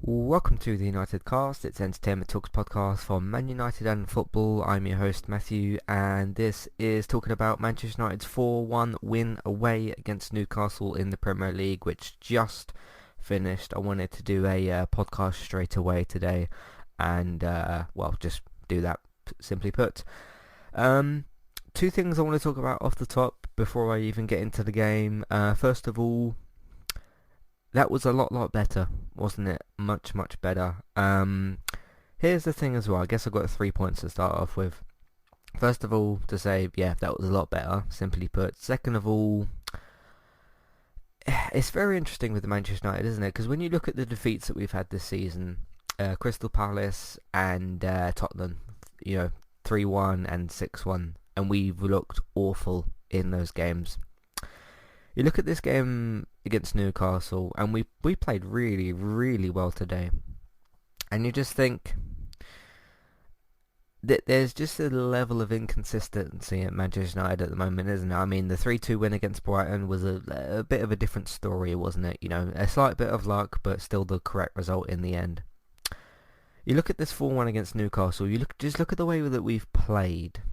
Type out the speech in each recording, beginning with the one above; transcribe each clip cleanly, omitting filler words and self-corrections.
Welcome to the United Cast. It's Entertainment Talks podcast for Man United and football. I'm your host Matthew, and this is talking about Manchester United's 4-1 win away against Newcastle in the Premier League, which just finished. I wanted to do a podcast straight away today, and just do that. Simply put, two things I want to talk about off the top before I even get into the game. First of all, that was a lot better, wasn't it? Much better. Here's the thing as well. I guess I've got 3 points to start off with. First of all, to say, yeah, that was a lot better, simply put. Second of all, it's very interesting with the Manchester United, isn't it? Because when you look at the defeats that we've had this season, Crystal Palace and Tottenham, 3-1 and 6-1, and we've looked awful in those games. You look at this game against Newcastle, and we played really well today. And you just think that there's just a level of inconsistency at Manchester United at the moment, isn't it? I mean, the 3-2 win against Brighton was a bit of a different story, wasn't it? A slight bit of luck, but still the correct result in the end. You look at this 4-1 against Newcastle, just look at the way that we've played,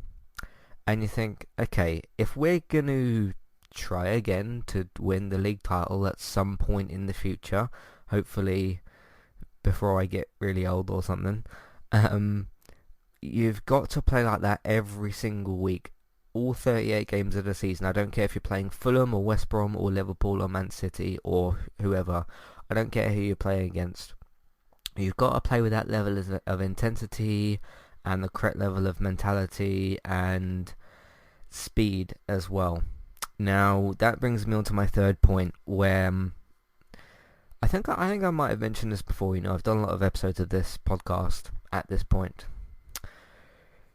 and you think, okay, if we're going to try again to win the league title at some point in the future, hopefully before I get really old or something, you've got to play like that every single week, all 38 games of the season. I don't care if you're playing Fulham or West Brom or Liverpool or Man City or whoever. I don't care who you're playing against. You've got to play with that level of intensity and the correct level of mentality and speed as well. Now, that brings me on to my third point, where I think I might have mentioned this before. I've done a lot of episodes of this podcast at this point.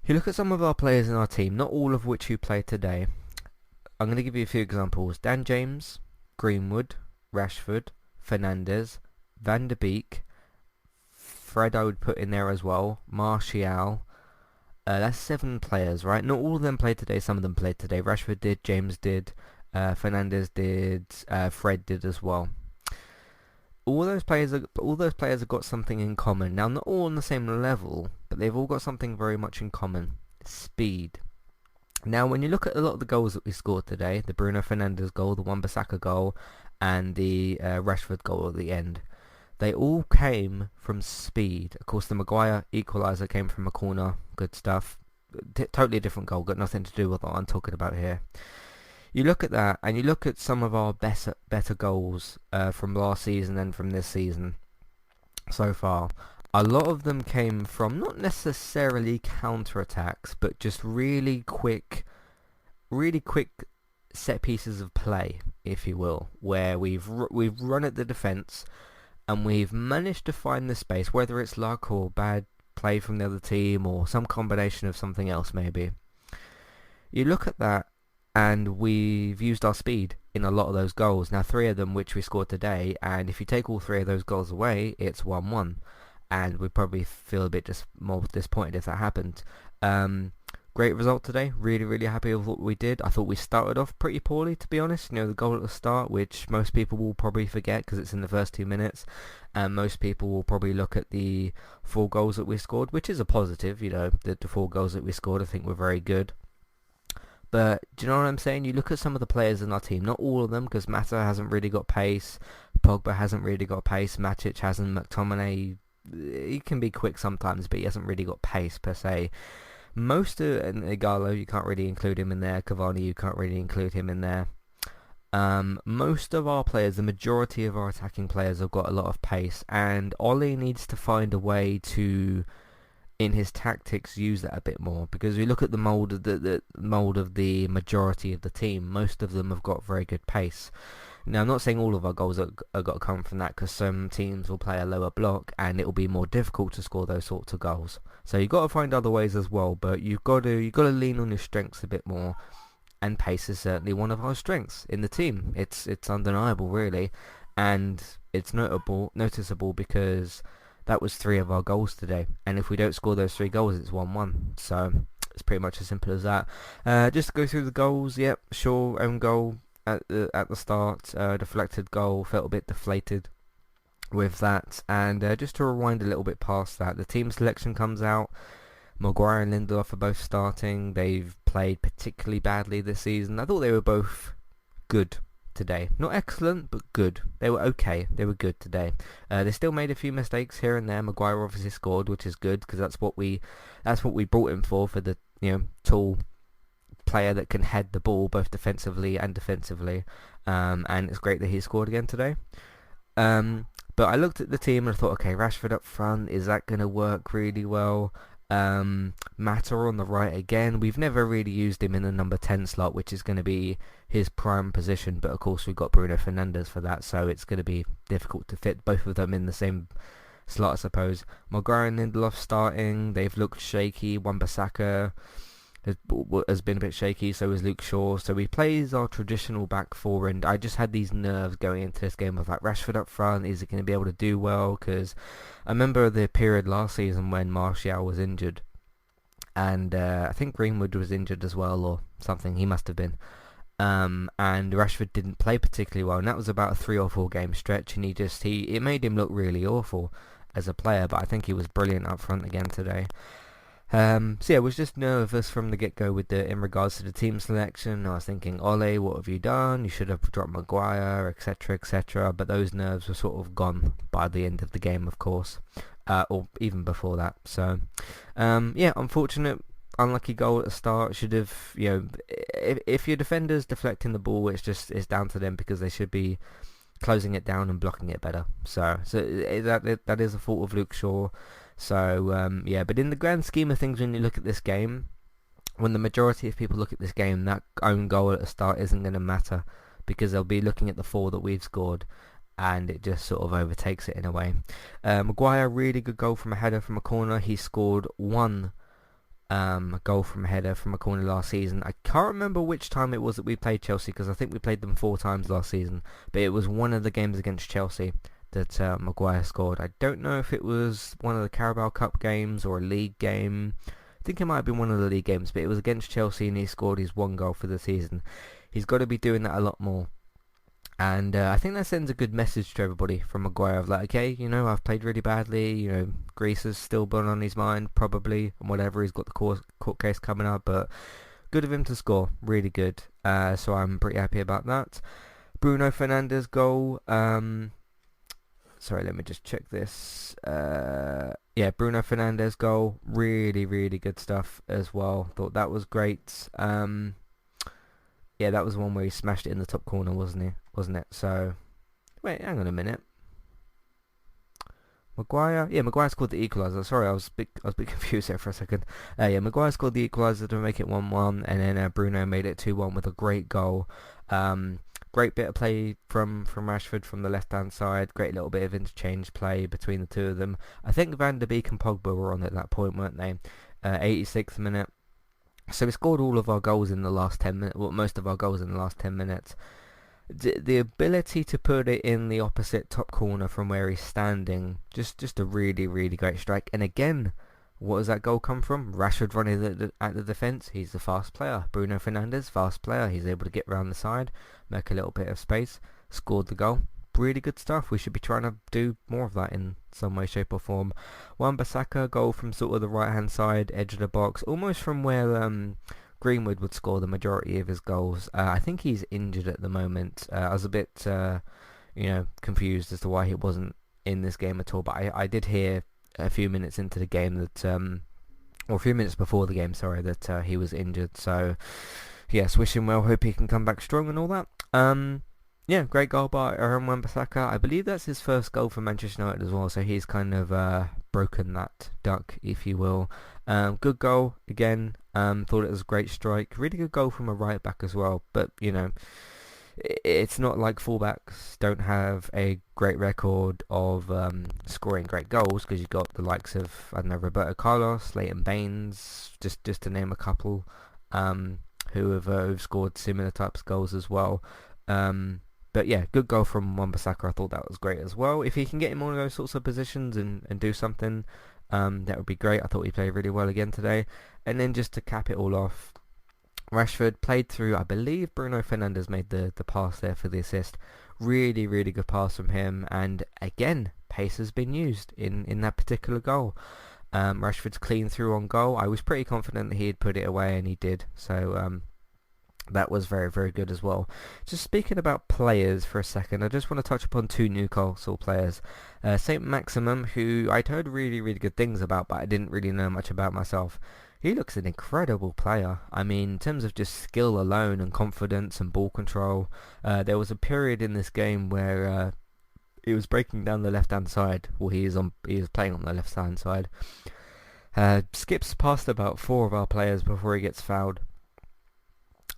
You look at some of our players in our team, not all of which who played today. I'm going to give you a few examples. Dan James, Greenwood, Rashford, Fernandes, Van der Beek, Fred I would put in there as well, Martial. That's 7 players, right? Not all of them played today. Some of them played today. Rashford did, James did, Fernandes did, Fred did as well. All those players have got something in common. Now, not all on the same level, but they've all got something very much in common: speed. Now, when you look at a lot of the goals that we scored today, the Bruno Fernandes goal, the Wan-Bissaka goal, and the Rashford goal at the end, they all came from speed. Of course, the Maguire equaliser came from a corner. Good stuff. Totally different goal. Got nothing to do with what I'm talking about here. You look at that, and you look at some of our better goals from last season and from this season so far. A lot of them came from not necessarily counter-attacks, but just really quick set pieces of play, if you will, where we've run at the defence, and we've managed to find the space, whether it's luck or bad play from the other team or some combination of something else maybe. You look at that, and we've used our speed in a lot of those goals. Now, 3 of them which we scored today, and if you take all 3 of those goals away, it's 1-1. And we'd probably feel a bit more disappointed if that happened. Great result today. Really happy with what we did. I thought we started off pretty poorly, to be honest. The goal at the start, which most people will probably forget because it's in the first 2 minutes. And most people will probably look at the 4 goals that we scored, which is a positive. The 4 goals that we scored, I think, were very good. But do you know what I'm saying? You look at some of the players in our team, not all of them, because Mata hasn't really got pace, Pogba hasn't really got pace, Matic hasn't, McTominay, he can be quick sometimes, but he hasn't really got pace per se. Most of, and Igalo, you can't really include him in there. Cavani, you can't really include him in there. Most of our players, the majority of our attacking players, have got a lot of pace, and Ole needs to find a way to, in his tactics, use that a bit more. Because we look at the mould of the mould of the majority of the team, most of them have got very good pace. Now, I'm not saying all of our goals are got to come from that, because some teams will play a lower block and it will be more difficult to score those sorts of goals. So you've got to find other ways as well, but you've got to lean on your strengths a bit more, and pace is certainly one of our strengths in the team. It's undeniable, really, and it's noticeable because that was 3 of our goals today, and if we don't score those 3 goals, it's 1-1. So it's pretty much as simple as that. Just to go through the goals. Yep, sure, own goal at the start, deflected goal, felt a bit deflated. with that. And just to rewind a little bit past that, the team selection comes out. Maguire and Lindelof are both starting. They've played particularly badly this season. I thought they were both good today. Not excellent, but good. They were okay. They were good today. They still made a few mistakes here and there. Maguire obviously scored, which is good because that's what we brought him for the tall player that can head the ball both defensively and defensively. And it's great that he scored again today. But I looked at the team and I thought, okay, Rashford up front, is that going to work really well? Mata on the right again. We've never really used him in the number 10 slot, which is going to be his prime position, but of course we've got Bruno Fernandes for that, so it's going to be difficult to fit both of them in the same slot, I suppose. Maguire and Lindelof starting. They've looked shaky. Wan-Bissaka has been a bit shaky, so is Luke Shaw. So he plays our traditional back four, and I just had these nerves going into this game of like, Rashford up front, is he going to be able to do well? Because I remember the period last season when Martial was injured, and I think Greenwood was injured as well or something. He must have been. And Rashford didn't play particularly well, and that was about a 3 or 4 game stretch, and it made him look really awful as a player, but I think he was brilliant up front again today. So yeah, I was just nervous from the get-go in regards to the team selection. I was thinking, Ole, what have you done? You should have dropped Maguire, etc., etc. But those nerves were sort of gone by the end of the game, of course, or even before that. So yeah, unfortunate, unlucky goal at the start. Should have, if your defender's deflecting the ball, it's down to them because they should be closing it down and blocking it better. So that is a fault of Luke Shaw. So, yeah, but in the grand scheme of things, when you look at this game, when the majority of people look at this game, that own goal at the start isn't going to matter because they'll be looking at the 4 that we've scored, and it just sort of overtakes it in a way. Maguire, really good goal from a header from a corner. He scored one goal from a header from a corner last season. I can't remember which time it was that we played Chelsea because I think we played them 4 times last season, but it was one of the games against Chelsea that Maguire scored. I don't know if it was one of the Carabao Cup games or a league game. I think it might have been one of the league games, but it was against Chelsea and he scored his 1 goal for the season. He's got to be doing that a lot more. And I think that sends a good message to everybody from Maguire of like, okay, I've played really badly, Greece is still burn on his mind, probably, and whatever, he's got the court case coming up, but good of him to score, really good. So I'm pretty happy about that. Bruno Fernandes goal, sorry, let me just check this. Yeah, Bruno Fernandes goal, really, really good stuff as well. Thought that was great. Yeah, that was one where he smashed it in the top corner, wasn't it? So, wait, hang on a minute. Maguire? Yeah, Maguire scored the equaliser. Sorry, I was a bit confused there for a second. Yeah, Maguire scored the equaliser to make it 1-1, and then Bruno made it 2-1 with a great goal. Great bit of play from Rashford from the left-hand side. Great little bit of interchange play between the two of them. I think Van der Beek and Pogba were on at that point, weren't they? 86th minute. So we scored all of our goals in the last 10 minutes. Well, most of our goals in the last 10 minutes. The ability to put it in the opposite top corner from where he's standing, just a really, really great strike. And again, what does that goal come from? Rashford running at the defence. He's the fast player. Bruno Fernandes, fast player. He's able to get around the side, make a little bit of space, scored the goal. Really good stuff. We should be trying to do more of that in some way, shape or form. Wan-Bissaka goal from sort of the right hand side, edge of the box, almost from where Greenwood would score the majority of his goals. I think he's injured at the moment. I was a bit confused as to why he wasn't in this game at all, but I did hear a few minutes into the game that or a few minutes before the game, sorry, that he was injured. So yes, wish him well, hope he can come back strong and all that. Yeah, great goal by Wan-Bissaka. I believe that's his first goal for Manchester United as well, so he's kind of broken that duck, if you will. Good goal, again. Thought it was a great strike. Really good goal from a right back as well, but, it's not like fullbacks don't have a great record of scoring great goals, because you've got the likes of, Roberto Carlos, Leighton Baines, just to name a couple, who've scored similar types of goals as well. But yeah, good goal from Wan-Bissaka. I thought that was great as well. If he can get him on those sorts of positions and do something, that would be great. I thought he played really well again today. And then just to cap it all off, Rashford played through, I believe Bruno Fernandes made the pass there for the assist. Really, really good pass from him. And again, pace has been used in that particular goal. Rashford's clean through on goal. I was pretty confident that he'd put it away, and he did. So that was very, very good as well. Just speaking about players for a second, I just want to touch upon two Newcastle players. Saint Maximum, who I'd heard really, really good things about, but I didn't really know much about myself. He looks an incredible player. I mean, in terms of just skill alone and confidence and ball control, there was a period in this game where he was breaking down the left-hand side. Well, he is playing on the left-hand side. Skips past about 4 of our players before he gets fouled.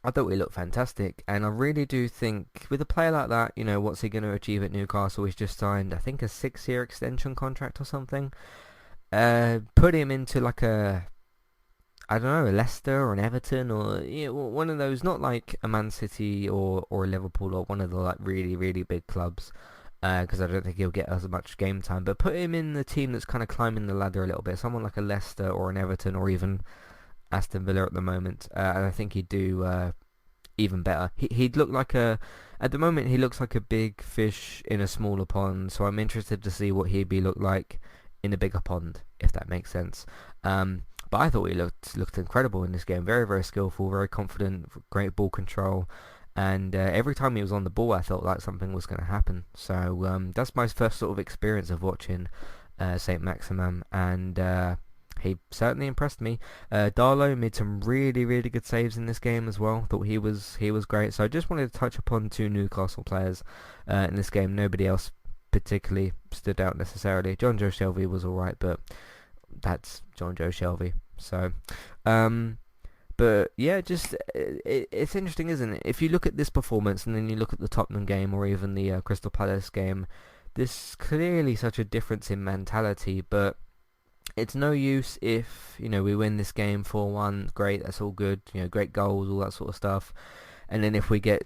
I thought he looked fantastic, and I really do think with a player like that, you know, what's he going to achieve at Newcastle? He's just signed, I think, a 6-year extension contract or something. Put him into like a Leicester or an Everton, or one of those, not like a Man City or a Liverpool or one of the like really, really big clubs, because I don't think he'll get as much game time. But put him in the team that's kind of climbing the ladder a little bit, someone like a Leicester or an Everton or even Aston Villa at the moment, and I think he'd do even better. He'd look like at the moment he looks like a big fish in a smaller pond, so I'm interested to see what he'd look like in a bigger pond, if that makes sense. But I thought he looked incredible in this game. Very, very skillful, very confident, great ball control, and every time he was on the ball I felt like something was going to happen. So that's my first sort of experience of watching Saint Maximum, and he certainly impressed me. Darlow made some really, really good saves in this game as well. Thought he was great. So I just wanted to touch upon two Newcastle players in this game. Nobody else particularly stood out necessarily. John Joe Shelvey was alright, but that's John Joe Shelvey. So, but yeah, just it's interesting, isn't it? If you look at this performance and then you look at the Tottenham game or even the Crystal Palace game, there's clearly such a difference in mentality, but it's no use if, we win this game 4-1, great, that's all good, great goals, all that sort of stuff. And then if we get,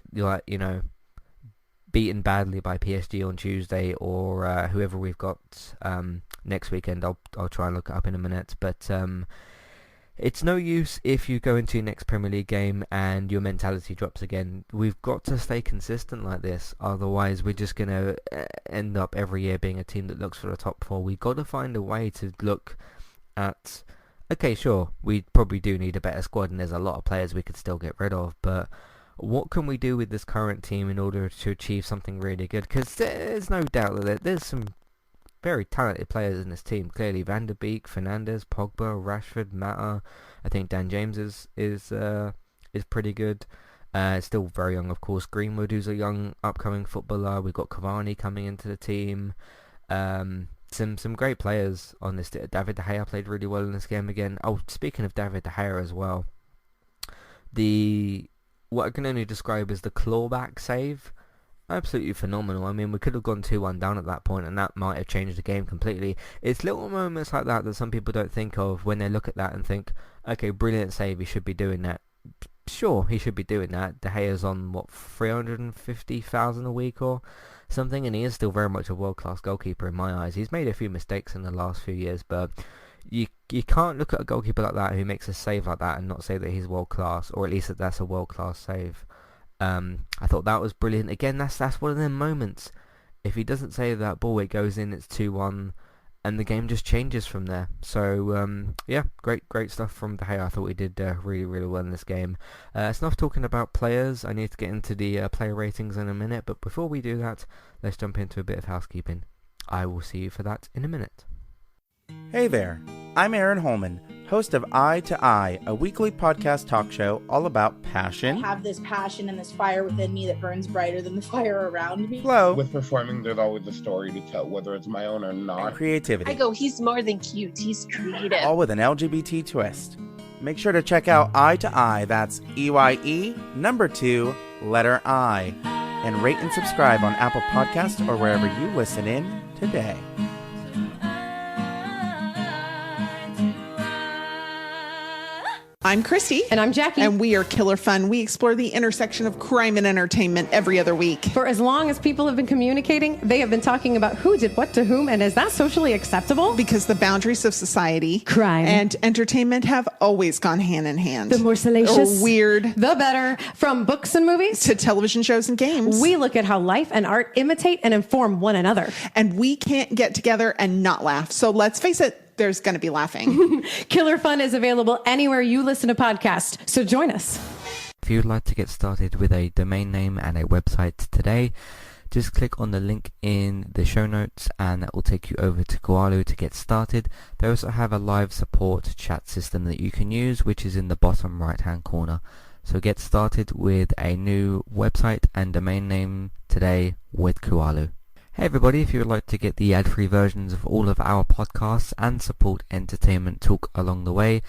beaten badly by PSG on Tuesday or whoever we've got next weekend, I'll try and look it up in a minute. But it's no use if you go into your next Premier League game and your mentality drops again. We've got to stay consistent like this, otherwise we're just going to end up every year being a team that looks for the top 4. We've got to find a way to look at, okay, sure, we probably do need a better squad and there's a lot of players we could still get rid of, but what can we do with this current team in order to achieve something really good? Because there's no doubt that there's some very talented players in this team. Clearly, Van der Beek, Fernandes, Pogba, Rashford, Mata. I think Dan James is pretty good. Still very young, of course. Greenwood, who's a young upcoming footballer. We've got Cavani coming into the team. Some great players on this. David De Gea played really well in this game again. Oh, speaking of David De Gea as well, what I can only describe as the clawback save, absolutely phenomenal. I mean, we could have gone 2-1 down at that point and that might have changed the game completely. It's little moments like that some people don't think of when they look at that and think, okay, brilliant save, he should be doing that. Sure, he should be doing that. De Gea's on, 350,000 a week or something, and he is still very much a world-class goalkeeper in my eyes. He's made a few mistakes in the last few years, but you can't look at a goalkeeper like that who makes a save like that and not say that he's world-class, or at least that's a world-class save. I thought that was brilliant. Again, that's one of them moments. If he doesn't save that ball, it goes in, it's 2-1, and the game just changes from there. So, yeah, great stuff from De Gea. I thought he did really, really well in this game. It's enough talking about players. I need to get into the player ratings in a minute, but before we do that, let's jump into a bit of housekeeping. I will see you for that in a minute. Hey there, I'm Aaron Holman, host of Eye to Eye, a weekly podcast talk show all about passion. I have this passion and this fire within me that burns brighter than the fire around me. Flow. With performing, there's always a story to tell, whether it's my own or not. And creativity. I go, he's more than cute, he's creative. All with an LGBT twist. Make sure to check out Eye to Eye, that's EYE, number 2, letter I. And rate and subscribe on Apple Podcasts or wherever you listen in today. I'm Christy. And I'm Jackie. And we are Killer Fun. We explore the intersection of crime and entertainment every other week. For as long as people have been communicating, they have been talking about who did what to whom, and is that socially acceptable? Because the boundaries of society, crime, and entertainment have always gone hand in hand. The more salacious, or weird, the better. From books and movies to television shows and games, we look at how life and art imitate and inform one another. And we can't get together and not laugh. So let's face it, there's going to be laughing. Killer Fun is available anywhere you listen to podcasts, so join us. If you'd like to get started with a domain name and a website today, just click on the link in the show notes and that will take you over to Koalu to get started. They also have a live support chat system that you can use, which is in the bottom right hand corner. So get started with a new website and domain name today with Koalu. Hey everybody, if you would like to get the ad-free versions of all of our podcasts and support Entertainment Talk along the way,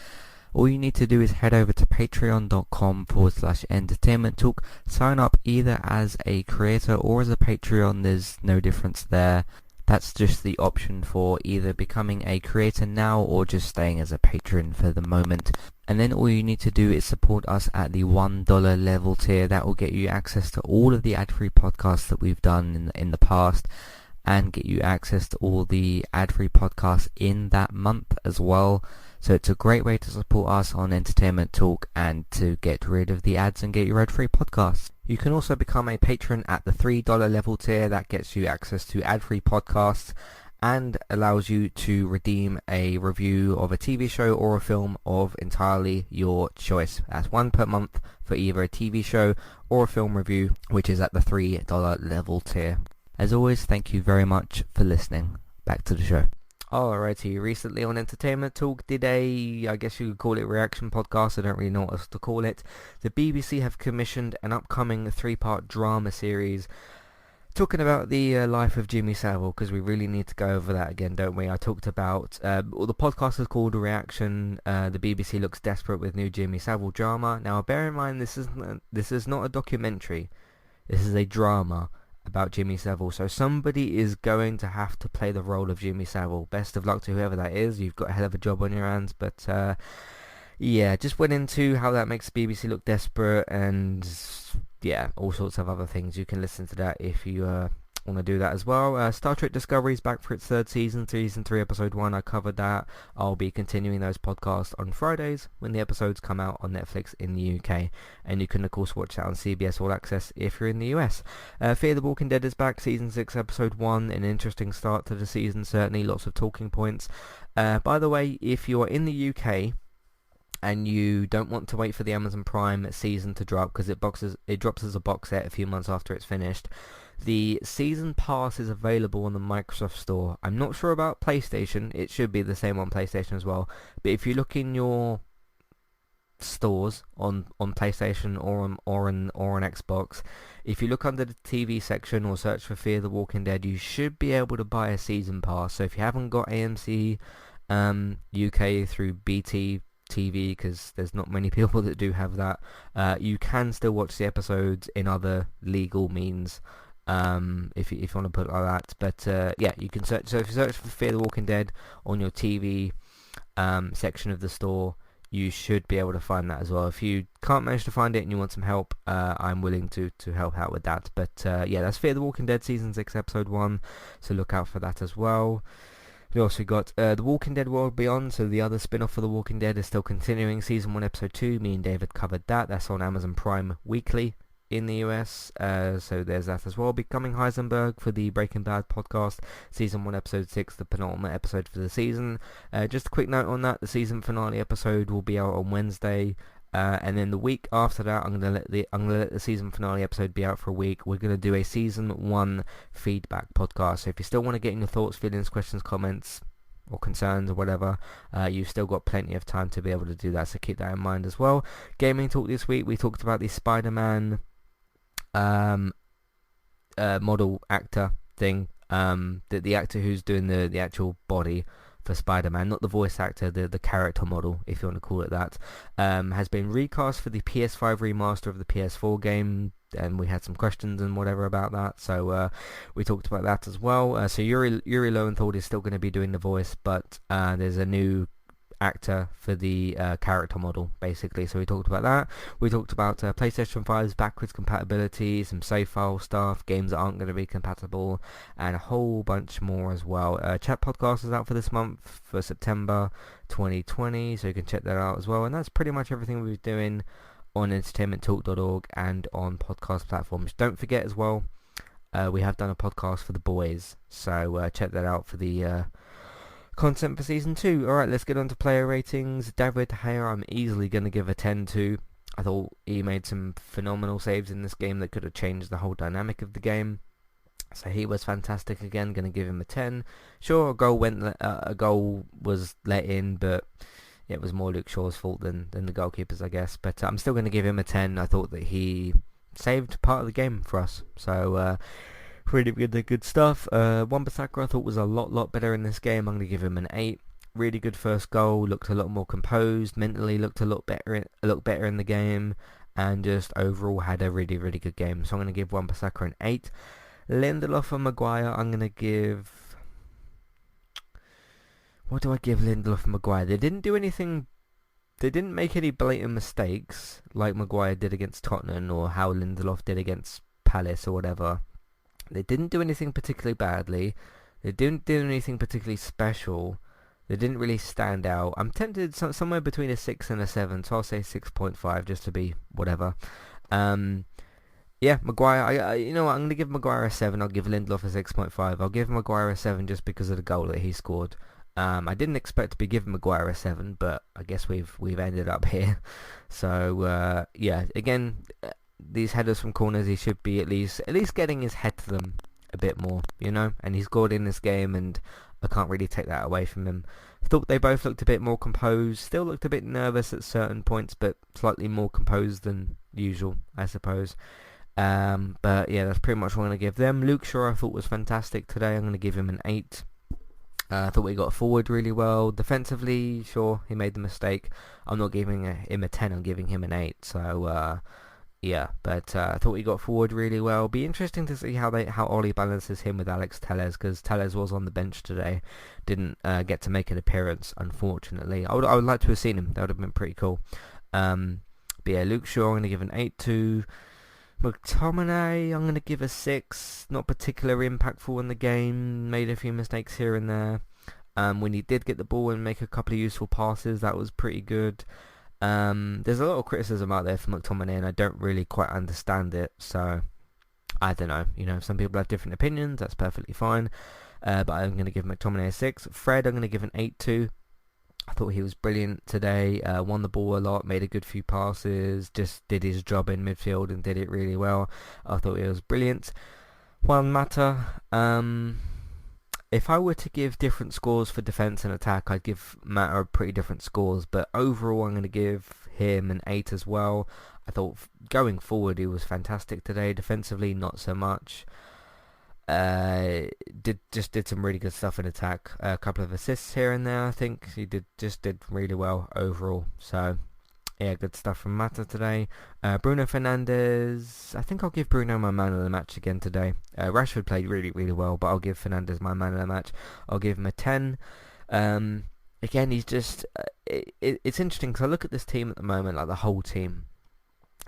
all you need to do is head over to patreon.com/entertainment talk. Sign up either as a creator or as a Patreon. There's no difference there. That's just the option for either becoming a creator now or just staying as a patron for the moment. And then all you need to do is support us at the $1 level tier. That will get you access to all of the ad-free podcasts that we've done in the past, and get you access to all the ad-free podcasts in that month as well. So it's a great way to support us on Entertainment Talk and to get rid of the ads and get your ad-free podcasts. You can also become a patron at the $3 level tier. That gets you access to ad-free podcasts and allows you to redeem a review of a TV show or a film of entirely your choice. That's one per month for either a TV show or a film review, which is at the $3 level tier. As always, thank you very much for listening. Back to the show. Alrighty, recently on Entertainment Talk did I guess you could call it reaction podcast, I don't really know what else to call it. The BBC have commissioned an upcoming 3-part drama series talking about the life of Jimmy Savile, because we really need to go over that again, don't we? I talked about, the podcast is called Reaction, the BBC looks desperate with new Jimmy Savile drama. Now bear in mind this is not a documentary, this is a drama about Jimmy Savile, so somebody is going to have to play the role of Jimmy Savile. Best of luck to whoever that is, you've got a hell of a job on your hands, but yeah, just went into how that makes the BBC look desperate, and yeah, all sorts of other things. You can listen to that if you want to do that as well. Star Trek Discovery is back for its third season 3 episode 1. I covered that. I'll be continuing those podcasts on Fridays when the episodes come out on Netflix in the UK, and you can of course watch that on CBS All Access if you're in the US. Fear the Walking Dead is back, season 6 episode 1. An interesting start to the season, certainly lots of talking points. By the way, if you're in the UK and you don't want to wait for the Amazon Prime season to drop, because it drops as a box set a few months after it's finished, the season pass is available on the Microsoft Store. I'm not sure about PlayStation. It should be the same on PlayStation as well. But if you look in your stores on PlayStation or on Xbox, if you look under the TV section or search for Fear the Walking Dead, you should be able to buy a season pass. So if you haven't got AMC UK through BT TV, because there's not many people that do have that, you can still watch the episodes in other legal means, if you want to put it like that. But yeah, you can search. So if you search for Fear the Walking Dead on your TV section of the store, you should be able to find that as well. If you can't manage to find it and you want some help, I'm willing to help out with that. But yeah, that's Fear the Walking Dead season 6 episode 1, so look out for that as well. We also got The Walking Dead World Beyond, so the other spin-off for The Walking Dead is still continuing. Season 1 episode 2, me and David covered that. That's on Amazon Prime weekly in the US, so there's that as well. Becoming Heisenberg for the Breaking Bad podcast, season 1 episode 6, the penultimate episode for the season. Just a quick note on that, the season finale episode will be out on Wednesday, and then the week after that I'm gonna let the season finale episode be out for a week. We're gonna do a season 1 feedback podcast, so if you still want to get in your thoughts, feelings, questions, comments or concerns or whatever, you've still got plenty of time to be able to do that, so keep that in mind as well. Gaming talk this week, we talked about the Spider-Man model actor thing, the actor who's doing the actual body for Spider-Man, not the voice actor, the character model, if you want to call it that, has been recast for the PS5 remaster of the PS4 game, and we had some questions and whatever about that, so we talked about that as well. So Yuri Lowenthal is still going to be doing the voice, but there's a new actor for the character model, basically. So we talked about that. We talked about PlayStation 5's backwards compatibility, some save file stuff, games that aren't going to be compatible, and a whole bunch more as well. Chat Podcast is out for this month, for September 2020, so you can check that out as well. And that's pretty much everything we're doing on entertainmenttalk.org and on podcast platforms. Don't forget as well, we have done a podcast for the boys, so check that out for the content for season 2. Alright, let's get on to player ratings. David De Gea, I'm easily going to give a 10 to. I thought he made some phenomenal saves in this game that could have changed the whole dynamic of the game. So he was fantastic again, going to give him a 10. Sure, a goal was let in, but it was more Luke Shaw's fault than the goalkeeper's, I guess. But I'm still going to give him a 10. I thought that he saved part of the game for us. So really good stuff. Wan-Bissaka I thought was a lot better in this game. I'm going to give him an 8. Really good first goal. Looked a lot more composed. Mentally looked a lot better in the game, and just overall had a really good game. So I'm going to give Wan-Bissaka an 8. Lindelof and Maguire, I'm going to give... What do I give Lindelof and Maguire? They didn't do anything... They didn't make any blatant mistakes like Maguire did against Tottenham, or how Lindelof did against Palace or whatever. They didn't do anything particularly badly. They didn't do anything particularly special. They didn't really stand out. I'm tempted somewhere between a 6 and a 7, so I'll say 6.5 just to be whatever. Yeah, Maguire, you know what, I'm going to give Maguire a 7. I'll give Lindelof a 6.5. I'll give Maguire a 7 just because of the goal that he scored. I didn't expect to be giving Maguire a 7, but I guess we've ended up here. So, yeah, again... These headers from corners, he should be at least getting his head to them a bit more, you know, and he scored in this game, and I can't really take that away from him. I thought they both looked a bit more composed, still looked a bit nervous at certain points, but slightly more composed than usual, I suppose. But yeah, that's pretty much what I'm going to give them. Luke Shaw I thought was fantastic today. I'm going to give him an 8. I thought we got forward really well. Defensively, sure, he made the mistake. I'm not giving him a 10, I'm giving him an 8. So, yeah, but I thought he got forward really well. Be interesting to see how Ollie balances him with Alex Telles, because Telles was on the bench today, didn't get to make an appearance, unfortunately. I would like to have seen him. That would have been pretty cool. But yeah, Luke Shaw I'm going to give an 8 to. McTominay I'm going to give a 6. Not particularly impactful in the game. Made a few mistakes here and there. When he did get the ball and make a couple of useful passes, that was pretty good. There's a lot of criticism out there for McTominay, and I don't really quite understand it, so I don't know. You know, some people have different opinions, that's perfectly fine, but I'm going to give McTominay a 6. Fred I'm going to give an 8 to. I thought he was brilliant today, won the ball a lot, made a good few passes, just did his job in midfield and did it really well. I thought he was brilliant. Juan Mata, if I were to give different scores for defence and attack, I'd give Mata pretty different scores, but overall I'm going to give him an 8 as well. I thought going forward he was fantastic today. Defensively, not so much. Did some really good stuff in attack. A couple of assists here and there. I think he did really well overall. So yeah, good stuff from Mata today. Bruno Fernandes, I think I'll give Bruno my man of the match again today. Rashford played really well, but I'll give Fernandes my man of the match. I'll give him a 10. Again, he's just it's interesting because I look at this team at the moment, like the whole team,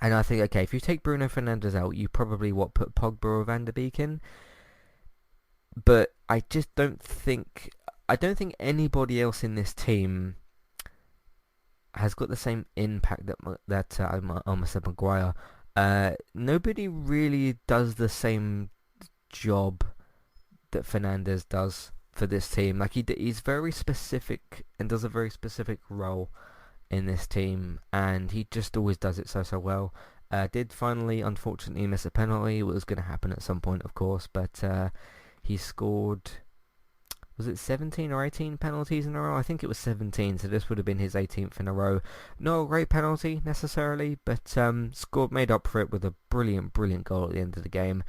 and I think, okay, if you take Bruno Fernandes out, you probably put Pogba or Van der Beek in. But I just don't think anybody else in this team has got the same impact that I almost said Maguire. Nobody really does the same job that Fernandes does for this team. Like he's very specific and does a very specific role in this team, and he just always does it so well. Did finally, unfortunately, miss a penalty. It was going to happen at some point, of course, but he scored, was it 17 or 18 penalties in a row? I think it was 17, so this would have been his 18th in a row. Not a great penalty necessarily, but made up for it with a brilliant goal at the end of the game.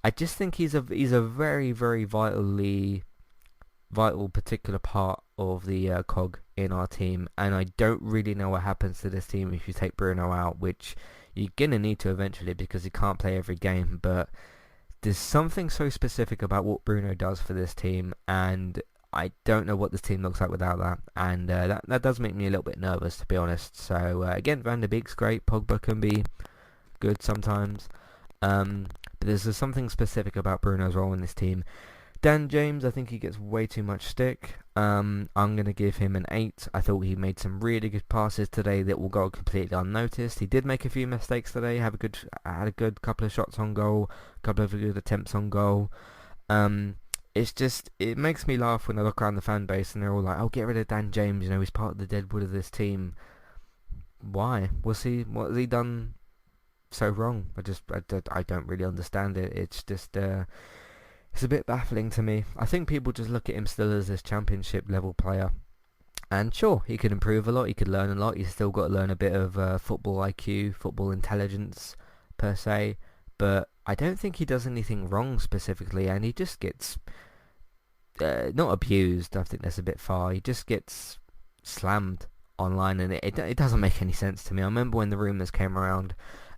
I just think he's a very vital particular part of the cog in our team, and I don't really know what happens to this team if you take Bruno out, which you're gonna need to eventually because he can't play every game, but there's something so specific about what Bruno does for this team, and I don't know what this team looks like without that, and that does make me a little bit nervous, to be honest. So again, Van der Beek's great. Pogba can be good sometimes, but there's something specific about Bruno's role in this team. Dan James, I think he gets way too much stick. I'm going to give him an 8. I thought he made some really good passes today that will go completely unnoticed. He did make a few mistakes today. Had a good couple of shots on goal, a couple of good attempts on goal. It makes me laugh when I look around the fan base and they're all like, "Oh, get rid of Dan James. He's part of the deadwood of this team." Why? What has he done so wrong? I don't really understand it. It's just it's a bit baffling to me. I think people just look at him still as this championship level player. And sure, he could improve a lot, he could learn a lot, he's still got to learn a bit of football IQ, football intelligence per se, but I don't think he does anything wrong specifically, and he just gets, not abused, I think that's a bit far, he just gets slammed online, and it doesn't make any sense to me. I remember when the rumours came around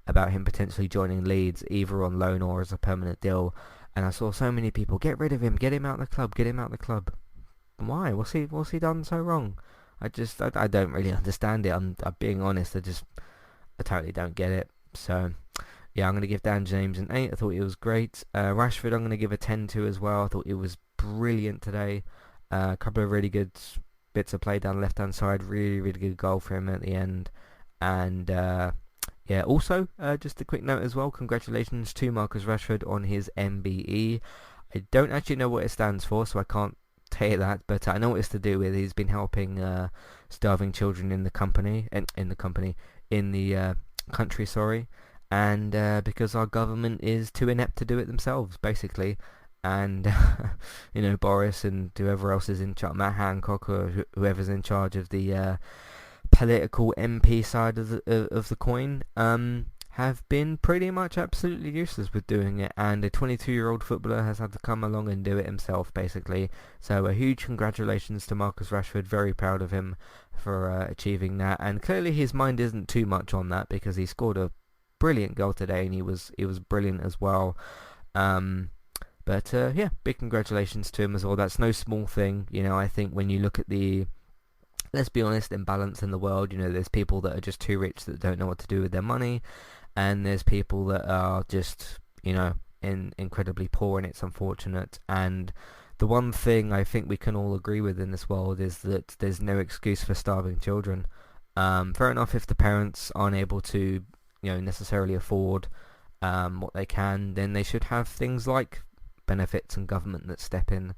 about him potentially joining Leeds, either on loan or as a permanent deal, and I saw so many people, get rid of him, get him out of the club, get him out of the club. Why? What's he done so wrong? I don't really understand it. I'm being honest, I totally don't get it. So, yeah, I'm going to give Dan James an 8. I thought he was great. Rashford, I'm going to give a 10 to as well. I thought he was brilliant today. A couple of really good bits of play down the left-hand side. Really, really good goal for him at the end. And, yeah, also, just a quick note as well, congratulations to Marcus Rashford on his MBE. I don't actually know what it stands for, so I can't tell you that, but I know what it's to do with. He's been helping starving children in the country, and because our government is too inept to do it themselves, basically. And, Boris and whoever else is in charge, Matt Hancock or whoever's in charge of the political MP side of the coin, have been pretty much absolutely useless with doing it, and a 22-year-old footballer has had to come along and do it himself, basically. So a huge congratulations to Marcus Rashford, very proud of him for achieving that, and clearly his mind isn't too much on that, because he scored a brilliant goal today, and he was brilliant as well. But yeah, big congratulations to him as well. That's no small thing, I think when you look at the, let's be honest, imbalance in the world, there's people that are just too rich that don't know what to do with their money, and there's people that are just, incredibly poor, and it's unfortunate. And the one thing I think we can all agree with in this world is that there's no excuse for starving children. Fair enough if the parents aren't able to, necessarily afford what they can, then they should have things like benefits and government that step in.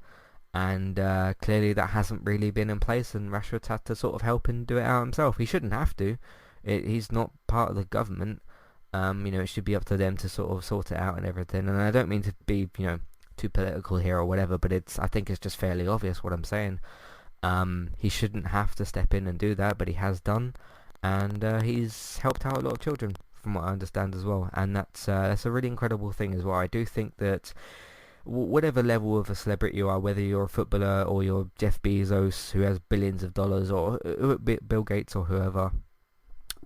And clearly that hasn't really been in place, and Rashford's had to sort of help and do it out himself. He shouldn't have to. He's not part of the government. It should be up to them to sort of sort it out and everything. And I don't mean to be, too political here or whatever, but I think it's just fairly obvious what I'm saying. He shouldn't have to step in and do that, but he has done, and he's helped out a lot of children, from what I understand as well. And that's a really incredible thing as well. I do think that whatever level of a celebrity you are, whether you're a footballer or you're Jeff Bezos, who has billions of dollars, or Bill Gates or whoever,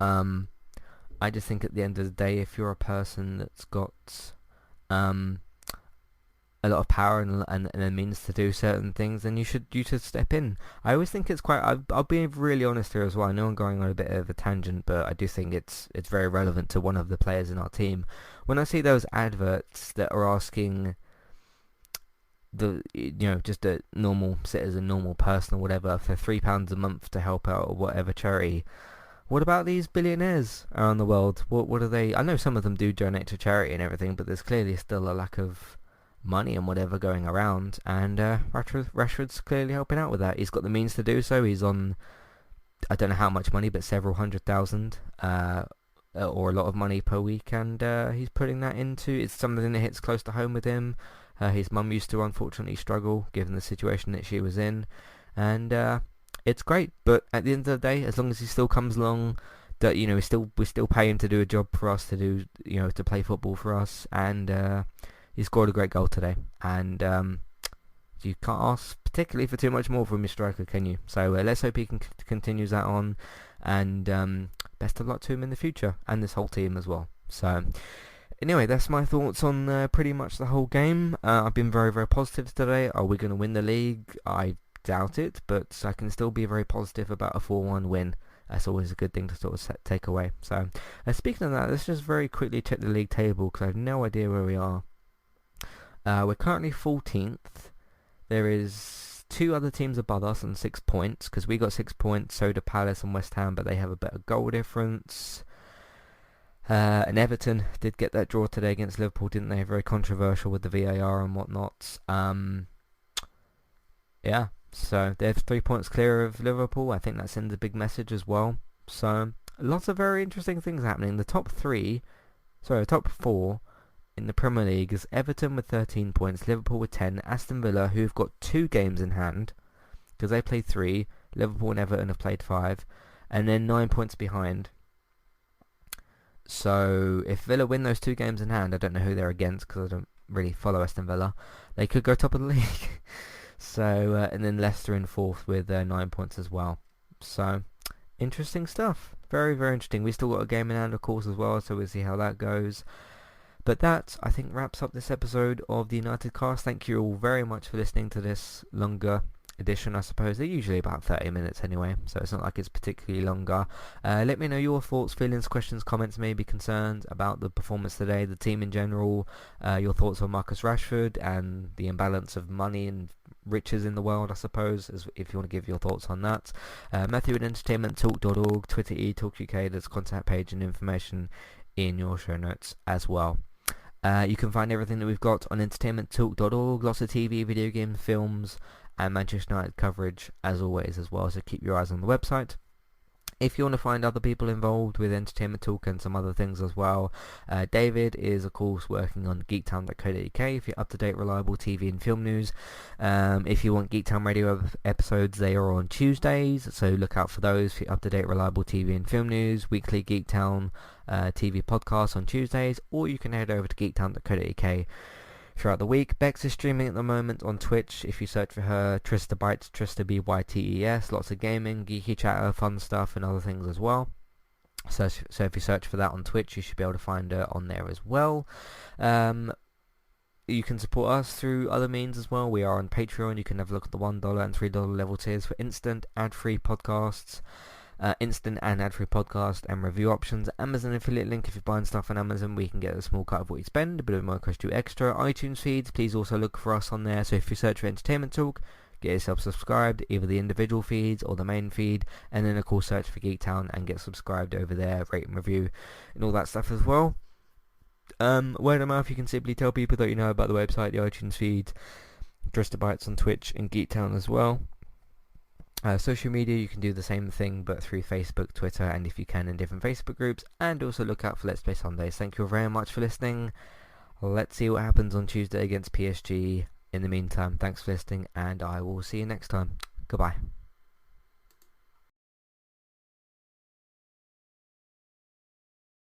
I just think at the end of the day, if you're a person that's got a lot of power and a means to do certain things, then you should step in. I always think it's quite, I'll be really honest here as well. I know I'm going on a bit of a tangent, but I do think it's very relevant to one of the players in our team. When I see those adverts that are asking just a normal citizen, normal person or whatever, for £3 a month to help out or whatever charity, what about these billionaires around the world? What are they? I know some of them do donate to charity and everything, but there's clearly still a lack of money and whatever going around, and Rashford's clearly helping out with that. He's got the means to do so. He's on, I don't know how much money, but several $100,000 or a lot of money per week, and he's putting that into, it's something that hits close to home with him. His mum used to unfortunately struggle given the situation that she was in, and it's great. But at the end of the day, as long as he still comes along, that we still pay him to do a job for us, to do to play football for us, and he scored a great goal today, and you can't ask particularly for too much more from your striker, can you? So let's hope he continues that on, and best of luck to him in the future, and this whole team as well. So anyway, that's my thoughts on pretty much the whole game. I've been very, very positive today. Are we going to win the league? I doubt it, but I can still be very positive about a 4-1 win. That's always a good thing to sort of take away. So, speaking of that, let's just very quickly check the league table because I have no idea where we are. We're currently 14th. There is 2 other teams above us on 6 points because we got 6 points. So do Palace and West Ham, but they have a better goal difference. And Everton did get that draw today against Liverpool, didn't they? Very controversial with the VAR and whatnot. Yeah, so they're 3 points clear of Liverpool. I think that sends a big message as well. So lots of very interesting things happening. The top 4 in the Premier League is Everton with 13 points, Liverpool with 10, Aston Villa, who've got 2 games in hand because they played 3. Liverpool and Everton have played 5, and then 9 points behind. So if Villa win those 2 games in hand, I don't know who they're against because I don't really follow Aston Villa. They could go top of the league. So and then Leicester in 4th with 9 points as well. So interesting stuff. Very, very interesting. We still got a game in hand, of course, as well. So we'll see how that goes. But that, I think, wraps up this episode of the United Cast. Thank you all very much for listening to this longer edition, I suppose. They're usually about 30 minutes anyway, so it's not like it's particularly longer. Let me know your thoughts, feelings, questions, comments, maybe concerns about the performance today, the team in general, your thoughts on Marcus Rashford and the imbalance of money and riches in the world, I suppose, if you want to give your thoughts on that. Matthew at entertainmenttalk.org, Twitter eTalkUK, there's a contact page and information in your show notes as well. You can find everything that we've got on entertainmenttalk.org, lots of TV, video games, films, and Manchester United coverage as always as well, so keep your eyes on the website. If you want to find other people involved with Entertainment Talk and some other things as well, David is of course working on geektown.co.uk if you're up-to-date reliable TV and film news. If you want Geektown Radio episodes, they are on Tuesdays, so look out for those for up-to-date reliable TV and film news. Weekly Geektown TV podcasts on Tuesdays, or you can head over to geektown.co.uk throughout the week. Bex is streaming at the moment on Twitch. If you search for her, Trista Bytes, Trista Bytes, lots of gaming, geeky chatter, fun stuff, and other things as well. So if you search for that on Twitch, you should be able to find her on there as well. You can support us through other means as well. We are on Patreon. You can have a look at the $1 and $3 level tiers for instant ad-free podcasts. Instant and ad-free podcast and review options. Amazon affiliate link. If you're buying stuff on Amazon, we can get a small cut of what you spend, a bit of it might cost you extra. iTunes feeds, please also look for us on there. So if you search for Entertainment Talk, get yourself subscribed, either the individual feeds or the main feed, and then of course search for Geektown and get subscribed over there, rate and review and all that stuff as well. Word of mouth, you can simply tell people that you know about the website, the iTunes feed, Drista Bytes on Twitch and Geektown as well. Social media, you can do the same thing but through Facebook, Twitter, and if you can in different Facebook groups, and also look out for Let's Play Sundays. Thank you very much for listening. Let's see what happens on Tuesday against PSG. In the meantime, thanks for listening, and I will see you next time. Goodbye.